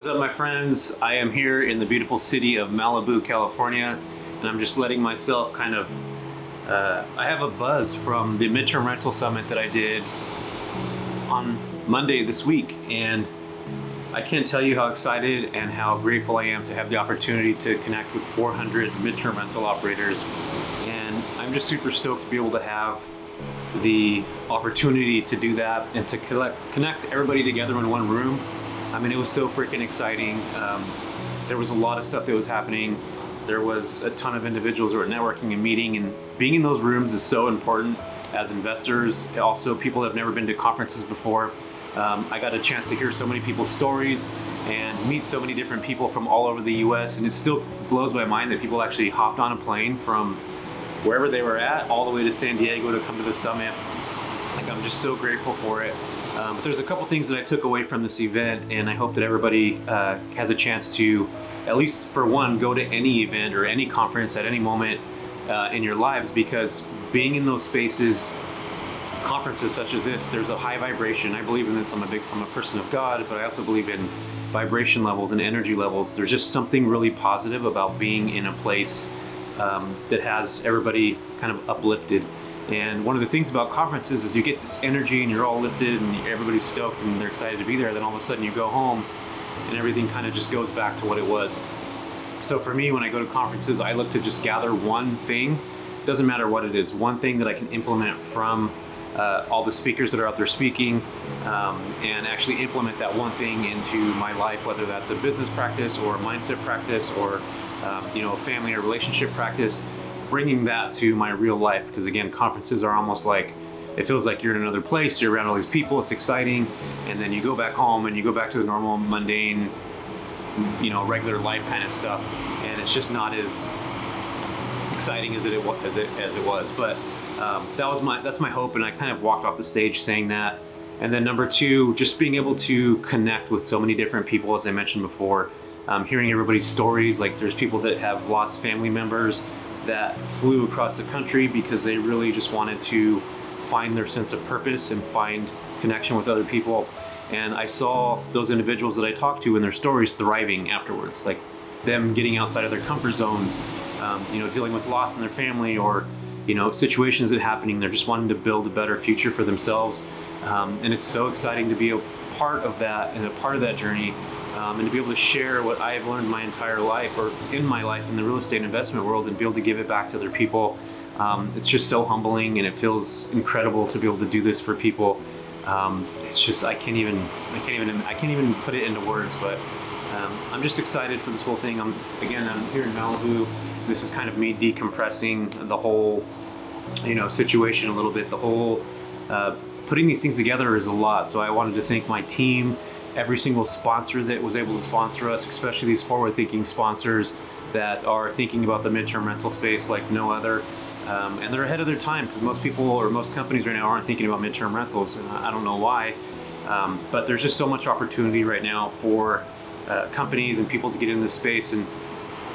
What's up, my friends? I am here in the beautiful city of Malibu, California, and I'm just letting myself I have a buzz from the midterm rental summit that I did on Monday this week, and I can't tell you how excited and how grateful I am to have the opportunity to connect with 400 midterm rental operators. And I'm just super stoked to be able to have the opportunity to do that and to connect everybody together in one room. I mean, it was so freaking exciting. There was a lot of stuff that was happening. There was a ton of individuals who were networking and meeting, and being in those rooms is so important as investors. Also, people that have never been to conferences before. I got a chance to hear so many people's stories and meet so many different people from all over the US, and it still blows my mind that people actually hopped on a plane from wherever they were at all the way to San Diego to come to the summit. Like, I'm just so grateful for it. But there's a couple things that I took away from this event, and I hope that everybody has a chance to, at least for one, go to any event or any conference at any moment in your lives, because being in those spaces, conferences such as this, there's a high vibration. I believe in this. I'm a person of God, but I also believe in vibration levels and energy levels. There's just something really positive about being in a place that has everybody kind of uplifted. And one of the things about conferences is you get this energy and you're all lifted and everybody's stoked and they're excited to be there. Then all of a sudden you go home and everything kind of just goes back to what it was. So for me, when I go to conferences, I look to just gather one thing. It doesn't matter what it is, one thing that I can implement from all the speakers that are out there speaking, and actually implement that one thing into my life, whether that's a business practice or a mindset practice or a family or relationship practice. Bringing that to my real life, because again, conferences are almost like, it feels like you're in another place, you're around all these people, it's exciting, and then you go back home and you go back to the normal, mundane, regular life kind of stuff, and it's just not as exciting as it was. But that's my hope, and I kind of walked off the stage saying that. And then number two, just being able to connect with so many different people, as I mentioned before, hearing everybody's stories. Like, there's people that have lost family members that flew across the country because they really just wanted to find their sense of purpose and find connection with other people. And I saw those individuals that I talked to in their stories thriving afterwards, like them getting outside of their comfort zones, dealing with loss in their family or, situations that are happening. They're just wanting to build a better future for themselves. And it's so exciting to be a part of that and a part of that journey. And to be able to share what I've learned my entire life, or in my life in the real estate investment world, and be able to give it back to other people. It's just so humbling, and it feels incredible to be able to do this for people. It's just, I can't even put it into words, but I'm just excited for this whole thing. I'm here in Malibu. This is kind of me decompressing the whole, situation a little bit. The whole putting these things together is a lot. So I wanted to thank my team, every single sponsor that was able to sponsor us, especially these forward-thinking sponsors that are thinking about the midterm rental space like no other. And they're ahead of their time, because most people or most companies right now aren't thinking about midterm rentals, and I don't know why. But there's just so much opportunity right now for companies and people to get in this space. And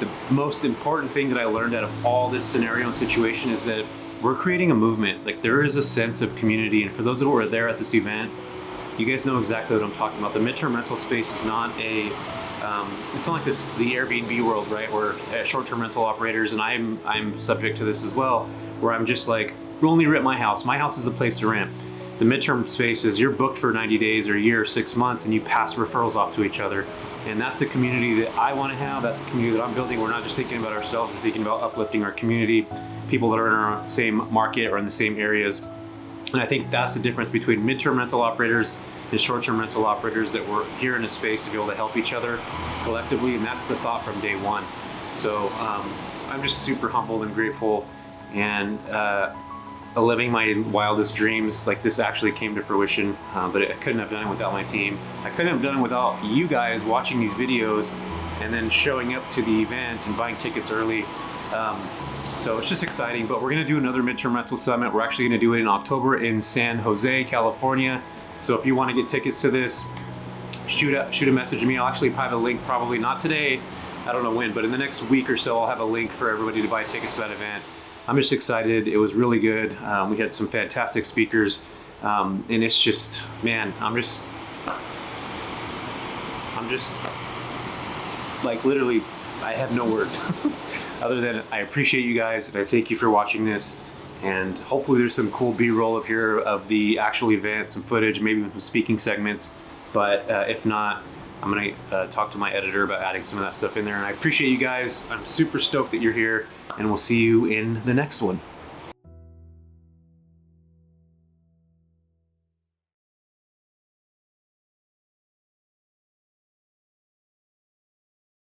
the most important thing that I learned out of all this scenario and situation is that we're creating a movement. Like, there is a sense of community. And for those that were there at this event, you guys know exactly what I'm talking about. The midterm rental space is not it's not like this, the Airbnb world, right? Where short-term rental operators, and I'm subject to this as well, where I'm just like, we only rent my house. My house is the place to rent. The midterm space is you're booked for 90 days or a year or 6 months, and you pass referrals off to each other. And that's the community that I want to have. That's the community that I'm building. We're not just thinking about ourselves, we're thinking about uplifting our community, people that are in our same market or in the same areas. And I think that's the difference between midterm rental operators and short-term rental operators, that we're here in a space to be able to help each other collectively. And that's the thought from day one. So I'm just super humbled and grateful, and living my wildest dreams. Like, this actually came to fruition, but I couldn't have done it without my team. I couldn't have done it without you guys watching these videos and then showing up to the event and buying tickets early. So it's just exciting. But we're going to do another midterm rental summit. We're actually going to do it in October in San Jose, California. So if you want to get tickets to this, shoot a message to me. I'll actually have a link, probably not today, I don't know when, but in the next week or so, I'll have a link for everybody to buy tickets to that event. I'm just excited. It was really good. We had some fantastic speakers, and it's just, man, I'm just like literally, I have no words other than I appreciate you guys and I thank you for watching this. And hopefully there's some cool B-roll up here of the actual event, some footage, maybe some speaking segments. But if not, I'm gonna talk to my editor about adding some of that stuff in there. And I appreciate you guys. I'm super stoked that you're here, and we'll see you in the next one.